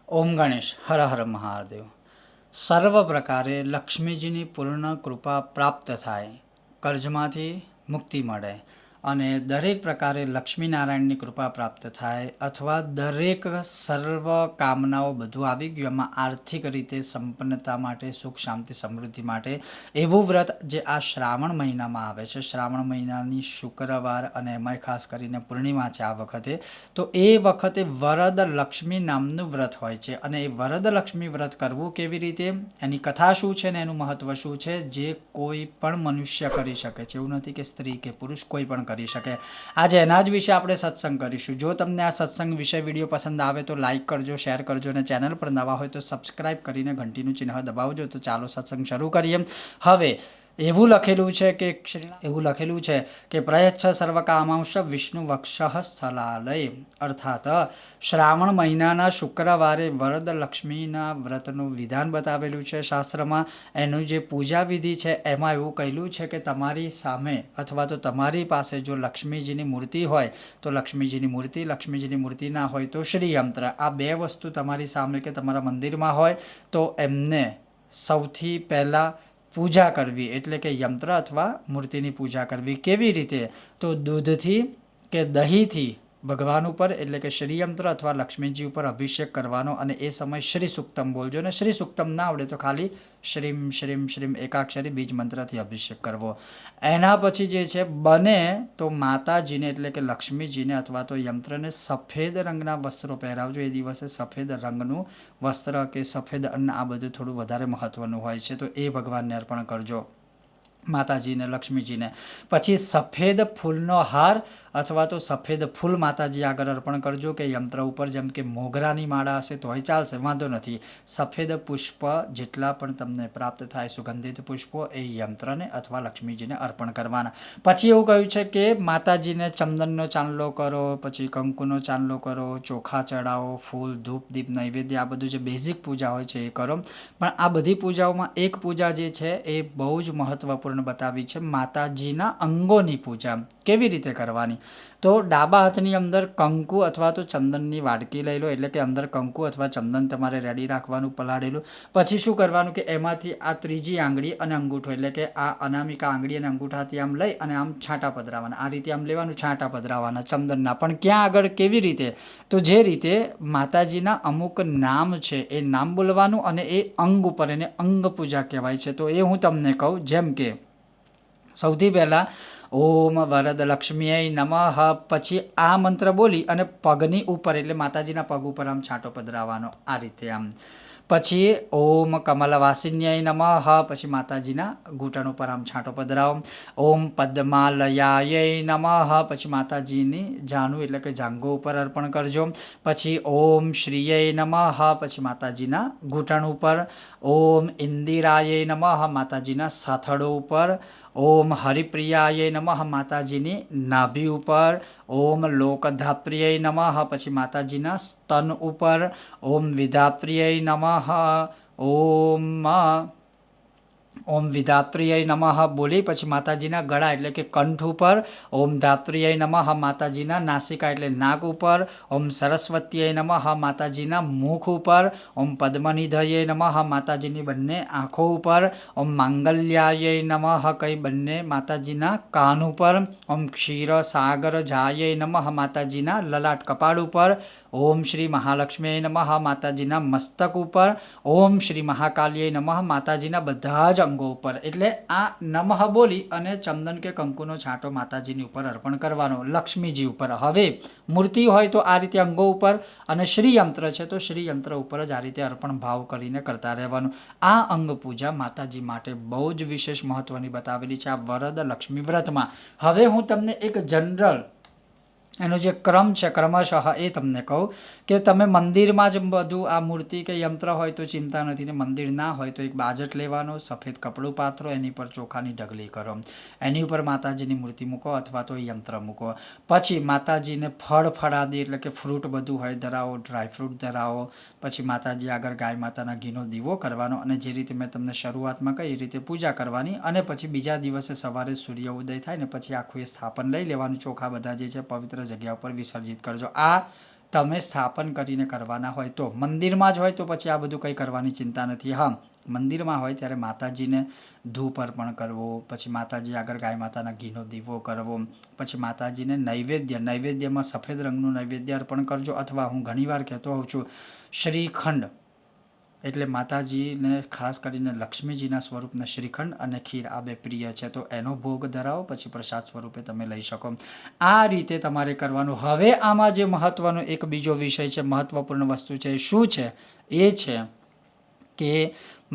ઓમ ગણેશ હર હર મહાદેવ. સર્વ પ્રકારે લક્ષ્મીજીની પૂર્ણ કૃપા પ્રાપ્ત થાય, કર્જમાંથી મુક્તિ મળે અને દરેક પ્રકારે લક્ષ્મીનારાયણની કૃપા પ્રાપ્ત થાય અથવા દરેક સર્વ કામનાઓ બધું આવી ગયું એમાં આર્થિક રીતે સંપન્નતા માટે, સુખ શાંતિ સમૃદ્ધિ માટે એવું વ્રત જે આ શ્રાવણ મહિનામાં આવે છે. શ્રાવણ મહિનાની શુક્રવાર અને એમાંય ખાસ કરીને પૂર્ણિમા છે આ વખતે. તો એ વખતે વરદ લક્ષ્મી નામનું વ્રત હોય છે અને એ વરદ લક્ષ્મી વ્રત કરવું કેવી રીતે, એની કથા શું છે ને એનું મહત્વ શું છે, જે કોઈ પણ મનુષ્ય કરી શકે છે. એવું નથી કે સ્ત્રી કે પુરુષ કોઈ પણ કરી શકે. આજે એના જ વિશે આપણે સત્સંગ કરીશું. જો તમને આ સત્સંગ વિશે વિડીયો પસંદ આવે તો લાઇક કરજો, શેર કરજો અને ચેનલ પર નવા હોય તો સબસ્ક્રાઇબ કરીને ઘંટીનું ચિહ્ન દબાવજો. તો ચાલો સત્સંગ શરૂ કરીએ. હવે એવું લખેલું છે કે પ્રયચ્છ સર્વકામાંશ વિષ્ણુ વક્ષઃ સ્થલાલય, અર્થાત શ્રાવણ મહિનાના શુક્રવારે વરદ લક્ષ્મીના વ્રતનું વિધાન બતાવેલું છે શાસ્ત્રમાં. એનું જે પૂજા વિધિ છે એમાં એવું કહેલું છે કે તમારી સામે અથવા તો તમારી પાસે જો લક્ષ્મીજીની મૂર્તિ હોય તો લક્ષ્મીજીની મૂર્તિ ના હોય તો શ્રીયંત્ર. આ બે વસ્તુ તમારી સામે કે તમારા મંદિરમાં હોય તો એમને સૌથી પહેલાં પૂજા કરવી, એટલે કે યંત્ર અથવા મૂર્તિની પૂજા કરવી. કેવી રીતે? તો દૂધથી કે દહીંથી ભગવાન ઉપર એટલે કે શ્રીયંત્ર અથવા લક્ષ્મીજી ઉપર અભિષેક કરવાનો અને એ સમય શ્રી સુક્તમ બોલજો. અને શ્રી સુક્તમ ના આવડે તો ખાલી શ્રીમ શ્રીમ શ્રીમ એકાક્ષરી બીજ મંત્રથી અભિષેક કરવો. એના પછી જે છે બને તો માતાજીને એટલે કે લક્ષ્મીજીને અથવા તો યંત્રને સફેદ રંગના વસ્ત્રો પહેરાવજો. એ દિવસે સફેદ રંગનું વસ્ત્ર કે સફેદ અન્ન આ બધું થોડું વધારે મહત્વનું હોય છે, તો એ ભગવાનને અર્પણ કરજો, માતાજીને, લક્ષ્મીજીને. પછી સફેદ ફૂલનો હાર અથવા તો સફેદ ફૂલ માતાજી આગળ અર્પણ કરજો કે યંત્ર ઉપર. જેમ કે મોગરાની માળા હશે તોય ચાલશે, વાંધો નથી. સફેદ પુષ્પ જેટલા પણ તમને પ્રાપ્ત થાય સુગંધિત પુષ્પો એ યંત્રને અથવા લક્ષ્મીજીને અર્પણ કરવાના. પછી એવું કહ્યું છે કે માતાજીને ચંદનનો ચાંદલો કરો, પછી કંકુનો ચાંદલો કરો, ચોખા ચડાવો, ફૂલ ધૂપ દીપ નૈવેદ્ય આ બધું જે બેઝિક પૂજા હોય છે એ કરો. પણ આ બધી પૂજાઓમાં એક પૂજા જે છે એ બહુ જ મહત્વપૂર્ણ બતાવી છે, માતાજીના અંગોની પૂજા. કેવી રીતે કરવાની? તો ડાબા હાથની અંદર કંકુ અથવા તો ચંદનની વાડકી લઈ લો, એટલે કે અંદર કંકુ અથવા ચંદન તમારે રેડી રાખવાનું પલાળેલું. પછી શું કરવાનું કે એમાંથી આ ત્રીજી આંગળી અને અંગૂઠો એટલે કે આ અનામિકા આંગળી અને અંગૂઠાથી આમ લઈ અને આમ છાંટા પધરાવાના. આ રીતે આમ લેવાનું, છાંટા પધરાવાના ચંદનના. પણ ક્યાં આગળ, કેવી રીતે? તો જે રીતે માતાજીના અમુક નામ છે એ નામ બોલવાનું અને એ અંગ ઉપર, એને અંગ પૂજા કહેવાય છે. તો એ હું તમને કહું. જેમ કે સૌથી પહેલાં ઓમ વરદ લક્ષ્મીય નમઃ, પછી આ મંત્ર બોલી અને પગની ઉપર એટલે માતાજીના પગ ઉપર આમ છાંટો પધરાવવાનો આ રીતે આમ. પછી ઓમ કમલવાસિન્યય નમઃ, પછી માતાજીના ઘૂંટણ ઉપર આમ છાંટો પધરાવો. ઓમ પદ્માલયાય નમઃ, પછી માતાજીની જાનું એટલે કે જાંઘો ઉપર અર્પણ કરજો. પછી ઓમ શ્રીય નમઃ, પછી માતાજીના ઘૂંટણ ઉપર. ઓમ ઇન્દિરાય નમઃ, માતાજીના સાથળો ઉપર. ઓમ હરિપ્રિયાય નમઃ, માતાજીની નાભી ઉપર. ઓમ લોકધાત્ર્યય નમઃ, પછી માતાજીના સ્તન ઉપર. ઓમ વિધાત્ર્યય નમઃ. ઓમ વિધાત્ર્યય નમઃ બોલી પછી માતાજીના ગળા એટલે કે કંઠ ઉપર. ઓમ ધાત્ર્યય નમઃ, માતાજીના નાસિકા એટલે નાક ઉપર. ઓમ સરસ્વત્યય નમઃ, માતાજીના મુખ ઉપર. ઓમ પદ્મનિધયે નમઃ, માતાજીની બંને આંખો ઉપર. ઓમ માંગલ્યાય નમઃ, કઈ બંને માતાજીના કાન ઉપર. ઓમ ક્ષીરસાગર જાયે નમઃ, માતાજીના લલાટ કપાળ ઉપર. ઓમ શ્રી મહાલક્ષ્મીય નમઃ, માતાજીના મસ્તક ઉપર. ઓમ શ્રી મહાકાલ્યય નમઃ, માતાજીના બધા જ અંગો ઉપર. એટલે આ નમઃ બોલી અને ચંદન કે કંકુનો છાંટો માતાજીની ઉપર અર્પણ કરવાનો, લક્ષ્મીજી ઉપર. હવે મૂર્તિ હોય તો આ રીતે અંગો ઉપર, અને શ્રીયંત્ર છે તો શ્રીયંત્ર ઉપર જ આ રીતે અર્પણ ભાવ કરીને કરતા રહેવાનું. આ અંગ પૂજા માતાજી માટે બહુ જ વિશેષ મહત્વની બતાવેલી છે આ વરદ લક્ષ્મી વ્રતમાં. હવે હું તમને એક જનરલ એનો જે ક્રમ છે ક્રમશઃ એ તમને કહું કે તમે મંદિરમાં જ બધું આ મૂર્તિ કે યંત્ર હોય તો ચિંતા નથી, ને મંદિર ના હોય તો એક બાજટ લેવાનો, સફેદ કપડું પાથરો, એની પર ચોખાની ઢગલી કરો, એની ઉપર માતાજીની મૂર્તિ મૂકો અથવા તો યંત્ર મૂકો. પછી માતાજીને ફળ ફળાદી એટલે કે ફ્રૂટ બધું હોય ધરાવો, ડ્રાયફ્રૂટ ધરાવો. પછી માતાજી આગળ ગાય માતાના ઘીનો દીવો કરવાનો અને જે રીતે મેં તમને શરૂઆતમાં કહી એ રીતે પૂજા કરવાની. અને પછી બીજા દિવસે સવારે સૂર્ય ઉદય થાય ને પછી આખું એ સ્થાપન લઈ લેવાનું, ચોખા બધા જે છે પવિત્ર જગ્યા ઉપર વિસર્જિત કરજો. આ તમે સ્થાપન કરીને કરવાના હોય તો. મંદિરમાં જ હોય તો પછી આ બધું કંઈ કરવાની ચિંતા નથી. હા, મંદિરમાં હોય ત્યારે માતાજીને ધૂપ અર્પણ કરવો, પછી માતાજી આગળ ગાય માતાના ઘીનો દીવો કરવો, પછી માતાજીને નૈવેદ્યમાં સફેદ રંગનું નૈવેદ્ય અર્પણ કરજો, અથવા હું ઘણીવાર કહેતો હોઉં છું શ્રીખંડ, એટલે માતાજીને ખાસ કરીને લક્ષ્મીજીના સ્વરૂપના શ્રીખંડ અને ખીર આ બે પ્રિય છે, તો એનો ભોગ ધરાવો, પછી પ્રસાદ સ્વરૂપે તમે લઈ શકો. આ રીતે તમારે કરવાનું. હવે આમાં જે મહત્ત્વનો એક બીજો વિષય છે, મહત્ત્વપૂર્ણ વસ્તુ છે, શું છે? એ છે કે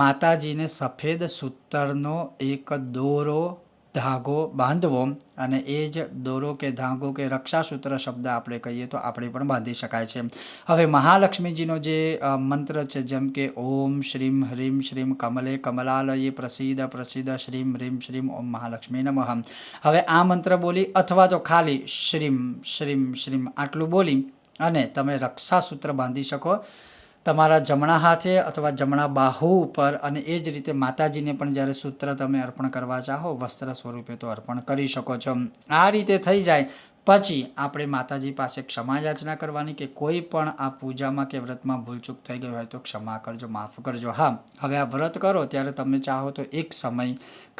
માતાજીને સફેદ સૂતરનો એક દોરો ધાગો બાંધવો, અને એ જ દોરો કે ધાગો કે રક્ષાસૂત્ર શબ્દ આપણે કહીએ તો આપણે પણ બાંધી શકાય છે. હવે મહાલક્ષ્મીજીનો જે મંત્ર છે, જેમ કે ઓમ શ્રીમ હ્રીમ શ્રીમ કમલે કમલાલયે પ્રસિદ્ધ પ્રસિદ્ધ શ્રીમ હ્રીમ શ્રીમ ઓમ મહાલક્ષ્મી નમઃ. હવે આ મંત્ર બોલી અથવા તો ખાલી શ્રીમ શ્રીમ શ્રીમ આટલું બોલી અને તમે રક્ષાસૂત્ર બાંધી શકો તમારા જમણા હાથે અથવા જમણા બાહુ ઉપર, અને એ જ રીતે માતાજીને પણ જ્યારે સૂત્ર તમે અર્પણ કરવા ચાહો વસ્ત્ર સ્વરૂપે તો અર્પણ કરી શકો છો. આ રીતે થઈ જાય પછી આપણે માતાજી પાસે ક્ષમા યાચના કરવાની કે કોઈ પણ આ પૂજામાં કે વ્રતમાં ભૂલચૂક થઈ ગઈ હોય તો ક્ષમા કરજો, માફ કરજો. હા, હવે આ વ્રત કરો ત્યારે તમે ચાહો તો એક સમય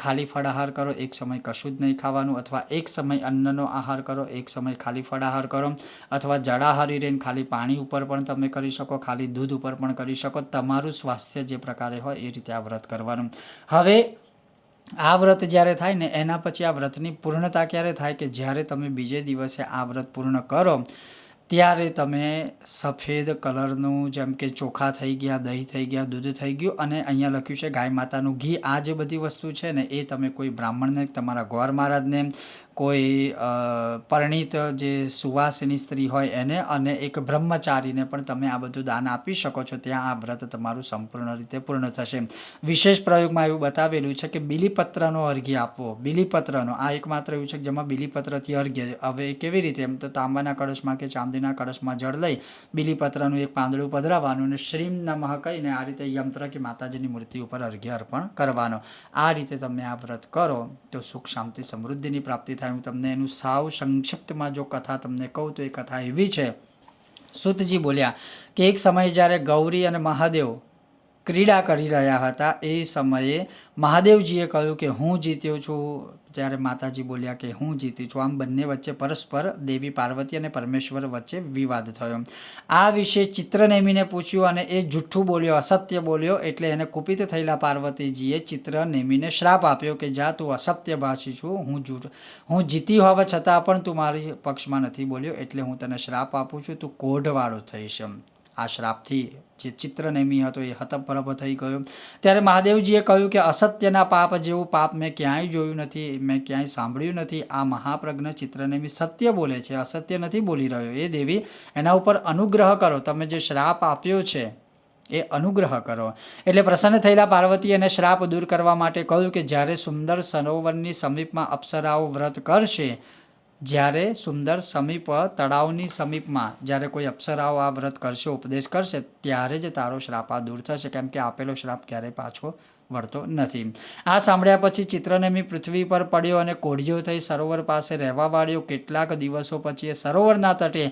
ખાલી ફળાહાર કરો, એક સમય કશું જ નહીં ખાવાનું, અથવા એક સમય અન્નનો આહાર કરો, એક સમય ખાલી ફળાહાર કરો, અથવા જળાહારી રહીને ખાલી પાણી ઉપર પણ તમે કરી શકો, ખાલી દૂધ ઉપર પણ કરી શકો. તમારું સ્વાસ્થ્ય જે પ્રકારે હોય એ રીતે આ વ્રત કરવાનું. હવે આ વ્રત જ્યારે થાય ને એના પછી આ વ્રતની પૂર્ણતા ક્યારે થાય કે જ્યારે તમે બીજે દિવસે આ વ્રત પૂર્ણ કરો ત્યારે તમે સફેદ કલરનું, જેમ કે ચોખા થઈ ગયા, દહીં થઈ ગયા, દૂધ થઈ ગયું, અને અહીંયા લખ્યું છે ગાય માતાનું ઘી, આ જે બધી વસ્તુ છે ને એ તમે કોઈ બ્રાહ્મણને, તમારા ગોર મહારાજને, કોઈ પરિણીત જે સુવાસિની સ્ત્રી હોય એને, અને એક બ્રહ્મચારીને પણ તમે આ બધું દાન આપી શકો છો. ત્યાં આ વ્રત તમારું સંપૂર્ણ રીતે પૂર્ણ થશે. વિશેષ પ્રયોગમાં એવું બતાવેલું છે કે બીલીપત્રનો અર્ઘ્ય આપવો. બીલીપત્રનો આ એકમાત્ર એવું છે કે જેમાં બીલીપત્રથી અર્ઘ્ય. હવે કેવી રીતે? એમ તો તાંબાના કળશમાં કે ચાંદીના કળશમાં જળ લઈ બીલીપત્રનું એક પાંદડું પધરાવવાનું અને શ્રીમ નમઃ કહીને આ રીતે યંત્ર કે માતાજીની મૂર્તિ ઉપર અર્ઘ્ય અર્પણ કરવાનો. આ રીતે તમે આ વ્રત કરો તો સુખ શાંતિ સમૃદ્ધિની પ્રાપ્તિ થાય. હું તમને એનું સાવ સંક્ષિપ્તમાં જો કથા તમને કહું તો એ કથા એવી છે. સૂતજી બોલ્યા કે એક સમયે જ્યારે ગૌરી અને મહાદેવ ક્રીડા કરી રહ્યા હતા એ સમયે મહાદેવજીએ કહ્યું કે હું જીત્યો છું. જ્યારે માતાજી બોલ્યા કે હું જીતી છું. આમ બંને વચ્ચે પરસ્પર દેવી પાર્વતી અને પરમેશ્વર વચ્ચે વિવાદ થયો. આ વિશે ચિત્રનેમીને પૂછ્યું અને એ જૂઠું બોલ્યો, અસત્ય બોલ્યો, એટલે એને કુપિત થયેલા પાર્વતીજીએ ચિત્રનેમીને શ્રાપ આપ્યો કે જા તું અસત્ય ભાષી છું, હું જીતી હોવા છતાં પણ તું મારી પક્ષમાં નથી બોલ્યો, એટલે હું તને શ્રાપ આપું છું, તું કોઢવાળો થઈશ. આ શ્રાપથી જે ચિત્રનેમી હતો એ હતપ્રભ થઈ ગયો. ત્યારે મહાદેવજીએ કહ્યું કે અસત્યના પાપ જેવું પાપ મેં ક્યાંય જોયું નથી, મેં ક્યાંય સાંભળ્યું નથી. આ મહાપ્રજ્ઞ ચિત્રનેમી સત્ય બોલે છે, અસત્ય નથી બોલી રહ્યો. એ દેવી એના ઉપર અનુગ્રહ કરો, તમે જે શ્રાપ આપ્યો છે એ અનુગ્રહ કરો. એટલે પ્રસન્ન થયેલા પાર્વતી એને શ્રાપ દૂર કરવા માટે કહ્યું કે જ્યારે સુંદર સરોવરની સમીપમાં અપ્સરાઓ વ્રત કરશે, જ્યારે સુંદર સમીપ તળાવની સમીપમાં જ્યારે કોઈ અપ્સરાઓ આ વ્રત કરશે, ઉપદેશ કરશે, ત્યારે જ તારો શ્રાપ આ દૂર થશે, કેમ કે આપેલો શ્રાપ ક્યારેય પાછો વળતો નથી. આ સાંભળ્યા પછી ચિત્રનેમી પૃથ્વી પર પડ્યો અને કોઢિયો થઈ સરોવર પાસે રહેવા વાળ્યો. કેટલાક દિવસો પછી એ સરોવરના તટે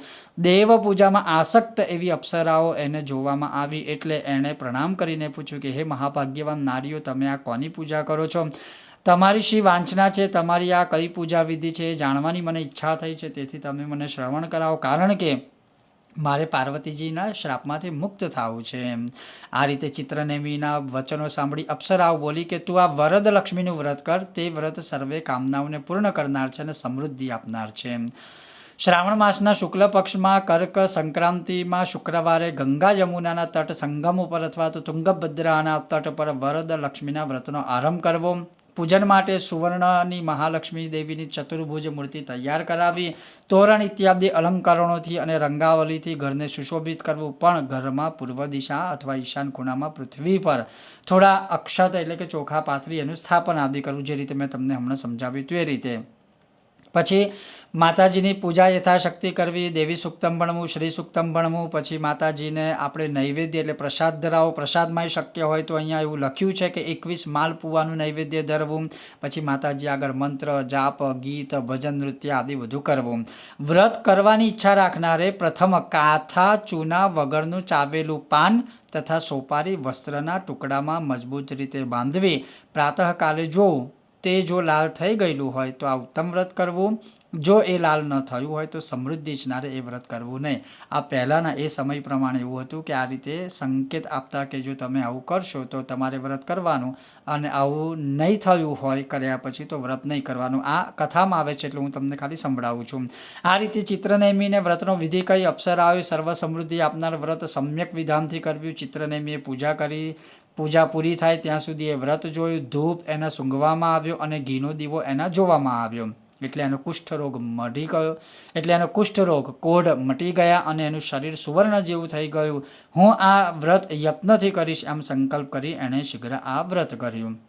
દેવ પૂજામાં આસક્ત એવી અપ્સરાઓ એને જોવામાં આવી, એટલે એણે પ્રણામ કરીને પૂછ્યું કે હે મહાભાગ્યવાન નારીઓ, તમે આ કોની પૂજા કરો છો? તમારી શી વાંચના છે? તમારી આ કઈ પૂજા વિધિ છે એ જાણવાની મને ઈચ્છા થઈ છે, તેથી તમે મને શ્રવણ કરાવો, કારણ કે મારે પાર્વતીજીના શ્રાપમાંથી મુક્ત થવું છે. આ રીતે ચિત્રનેમીના વચનો સાંભળી અપ્સરાઓ બોલી કે તું આ વરદ લક્ષ્મીનું વ્રત કર, તે વ્રત સર્વે કામનાઓને પૂર્ણ કરનાર છે અને સમૃદ્ધિ આપનાર છે. શ્રાવણ માસના શુક્લ પક્ષમાં કર્ક સંક્રાંતિમાં શુક્રવારે ગંગા યમુનાના તટ સંગમ ઉપર અથવા તો તુંગભદ્રાના તટ પર વરદ લક્ષ્મીના વ્રતનો આરંભ કરવો. પૂજન માટે સુવર્ણની મહાલક્ષ્મી દેવીની ચતુર્ભુજ મૂર્તિ તૈયાર કરાવી, તોરણ ઇત્યાદિ અલંકરણોથી અને રંગાવલીથી ઘરને સુશોભિત કરવું. પણ ઘરમાં પૂર્વ દિશા અથવા ઈશાન ખૂણામાં પૃથ્વી પર થોડા અક્ષત એટલે કે ચોખા પાથરી એનું સ્થાપન આદિ કરવું, જે રીતે મેં તમને હમણાં સમજાવ્યું હતું એ રીતે. પછી માતાજીની પૂજા યથાશક્તિ કરવી, દેવી સૂક્તમ ભણવું, શ્રી સૂક્તમ ભણવું. પછી માતાજીને આપણે નૈવેદ્ય એટલે પ્રસાદ ધરાવો. પ્રસાદમાં શક્ય હોય તો અહીંયા એવું લખ્યું છે કે 21 માલપુવાનું નૈવેદ્ય ધરવું. પછી માતાજી આગળ મંત્ર, જાપ, ગીત, ભજન, નૃત્ય આદિ બધું કરવું. વ્રત કરવાની ઈચ્છા રાખનારે પ્રથમ કાથા ચૂના વગરનું ચાવેલું પાન તથા સોપારી વસ્ત્રના ટુકડામાં મજબૂત રીતે બાંધવી પ્રાતઃકાલે જોવું. તે જો લાલ થઈ ગયેલું હોય તો આ ઉત્તમ વ્રત કરવું. જો એ લાલ ન થયું હોય તો સમૃદ્ધિ ઈચ્છનારે એ વ્રત કરવું નહીં. આ પહેલાંના એ સમય પ્રમાણે એવું હતું કે આ રીતે સંકેત આપતા કે જો તમે આવું કરશો તો તમારે વ્રત કરવાનું, અને આવું નહીં થયું હોય કર્યા પછી તો વ્રત નહીં કરવાનું. આ કથામાં આવે છે એટલે હું તમને ખાલી સંભળાવું છું. આ રીતે ચિત્રનેમીને વ્રતનો વિધિ કઈ અપ્સરાઓએ સર્વ સમૃદ્ધિ આપનાર વ્રત સમ્યક વિધાનથી કરવ્યું. ચિત્રનેમીએ પૂજા કરી. પૂજા પૂરી થાય ત્યાં સુધી એ વ્રત જોયું. ધૂપ એના સૂંઘવામાં આવ્યો અને ઘીનો દીવો એના જોવામાં આવ્યો. એટલે એનો કુષ્ઠરોગ મટી ગયો. એટલે એનો કુષ્ઠરોગ કોઢ મટી ગયા અને એનું શરીર સુવર્ણ જેવું થઈ ગયું. હું આ વ્રત યત્નથી કરીશ એમ સંકલ્પ કરી એણે શીઘ્ર આ વ્રત કર્યું.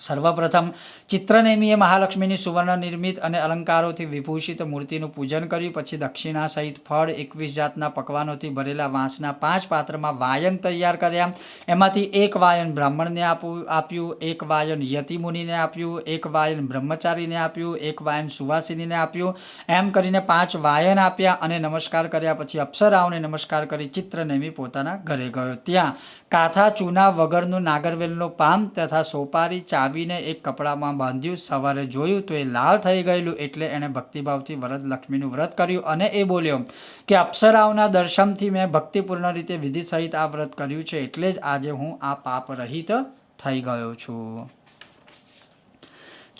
સર્વપ્રથમ ચિત્રનેમીએ મહાલક્ષ્મીની સુવર્ણ નિર્મિત અને અલંકારોથી વિભૂષિત મૂર્તિનું પૂજન કર્યું. પછી દક્ષિણા સહિત ફળ 21 જાતના પકવાનોથી ભરેલા વાંસના 5 પાત્રમાં વાયન તૈયાર કર્યા. એમાંથી એક વાયન બ્રાહ્મણને આપ્યું, એક વાયન યતિમુનિને આપ્યું, એક વાયન બ્રહ્મચારીને આપ્યું, એક વાયન સુવાસિનીને આપ્યું. એમ કરીને 5 વાયન આપ્યા અને નમસ્કાર કર્યા પછી અપ્સરાઓને નમસ્કાર કરી ચિત્રનેમી પોતાના ઘરે ગયો. ત્યાં કાથા ચૂના વગરનું નાગરવેલનું પાન તથા સોપારી ચાવીને એક કપડામાં બાંધ્યું. સવારે જોયું તો એ લાલ થઈ ગયેલું. એટલે એણે ભક્તિભાવથી વરદલક્ષ્મીનું વ્રત કર્યું અને એ બોલ્યો કે અપ્સરાઓના દર્શનથી મેં ભક્તિપૂર્ણ રીતે વિધિ સહિત આ વ્રત કર્યું છે, એટલે જ આજે હું આ પાપ રહિત થઈ ગયો છું.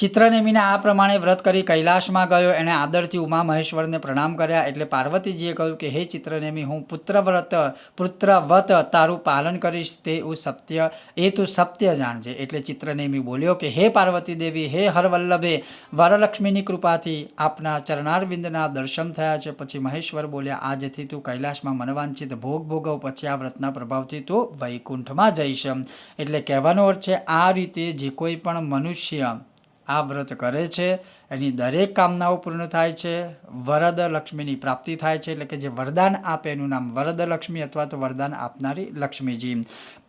ચિત્રનેમીને આ પ્રમાણે વ્રત કરી કૈલાસમાં ગયો. એણે આદરથી ઉમા મહેશ્વરને પ્રણામ કર્યા. એટલે પાર્વતીજીએ કહ્યું કે હે ચિત્રનેમી, હું પુત્રવત તારું પાલન કરીશ, એ તું સત્ય જાણજે. એટલે ચિત્રનેમી બોલ્યો કે હે પાર્વતી દેવી, હે હરવલ્લભે, વરલક્ષ્મીની કૃપાથી આપના ચરણારવિંદના દર્શન થયા છે. પછી મહેશ્વર બોલ્યા, આજથી તું કૈલાસમાં મનવાંછિત ભોગ ભોગવ, પછી આ વ્રતના પ્રભાવથી તું વૈકુંઠમાં જઈશ. એટલે કહેવાનો અર્થ છે આ રીતે જે કોઈ પણ મનુષ્ય આ વ્રત કરે છે એની દરેક કામનાઓ પૂર્ણ થાય છે. વરદ લક્ષ્મીની પ્રાપ્તિ થાય છે. એટલે કે જે વરદાન આપે એનું નામ વરદલક્ષ્મી અથવા તો વરદાન આપનારી લક્ષ્મીજી.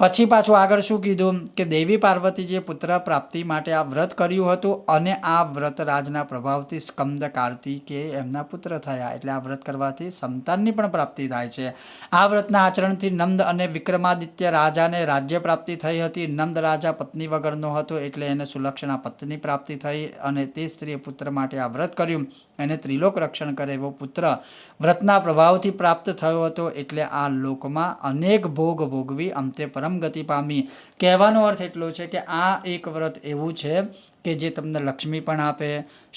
પછી પાછું આગળ શું કીધું કે દેવી પાર્વતીજીએ પુત્ર પ્રાપ્તિ માટે આ વ્રત કર્યું હતું અને આ વ્રતરાજના પ્રભાવથી સ્કંદ કાર્તિકે એમના પુત્ર થયા. એટલે આ વ્રત કરવાથી સંતાનની પણ પ્રાપ્તિ થાય છે. આ વ્રતના આચરણથી નંદ અને વિક્રમાદિત્ય રાજાને રાજ્ય પ્રાપ્તિ થઈ હતી. નંદ રાજા પત્ની વગરનો હતો એટલે એને સુલક્ષણા પત્ની પ્રાપ્તિ થઈ અને તે સ્ત્રીએ પુત્ર માટે આ વ્રત કર્યું. એને ત્રિલોક રક્ષણ કરે એવો પુત્ર વ્રતના પ્રભાવથી પ્રાપ્ત થયો હતો. એટલે આ લોકમાં અનેક ભોગ ભોગવી અંતે પરમ ગતિ પામી. કહેવાનો અર્થ એટલો છે કે આ એક વ્રત એવું છે કે જે તમને લક્ષ્મી પણ આપે,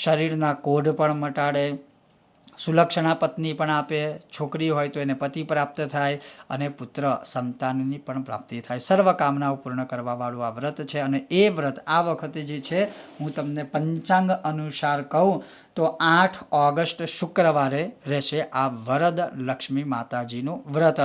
શરીરના કોઢ પણ મટાડે, સુલક્ષણા પત્ની પણ આપે, છોકરી હોય તો એને પતિ પ્રાપ્ત થાય અને પુત્ર સંતાનની પણ પ્રાપ્તિ થાય. સર્વ કામનાઓ પૂર્ણ કરવાવાળું આ વ્રત છે. અને એ વ્રત આ વખતે જે છે હું તમને પંચાંગ અનુસાર કહું તો 8 ઓગસ્ટ શુક્રવારે રહેશે આ વરદ લક્ષ્મી માતાજીનું વ્રત.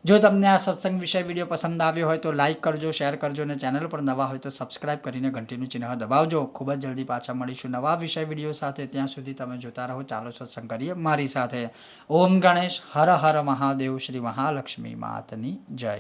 જો તમને આ સત્સંગ વિષય વિડીયો પસંદ આવ્યો હોય તો લાઇક કરજો, શેર કરજો અને ચેનલ પર નવા હોય તો સબસ્ક્રાઇબ કરીને ઘંટીનું ચિહ્ન દબાવજો. ખૂબ જ જલ્દી પાછા મળીશું નવા વિષય વિડીયો સાથે. ત્યાં સુધી તમે જોતા રહો. ચાલો સત્સંગ કરીએ મારી સાથે. ઓમ ગણેશ, હર હર મહાદેવ, શ્રી મહાલક્ષ્મી માતની જય.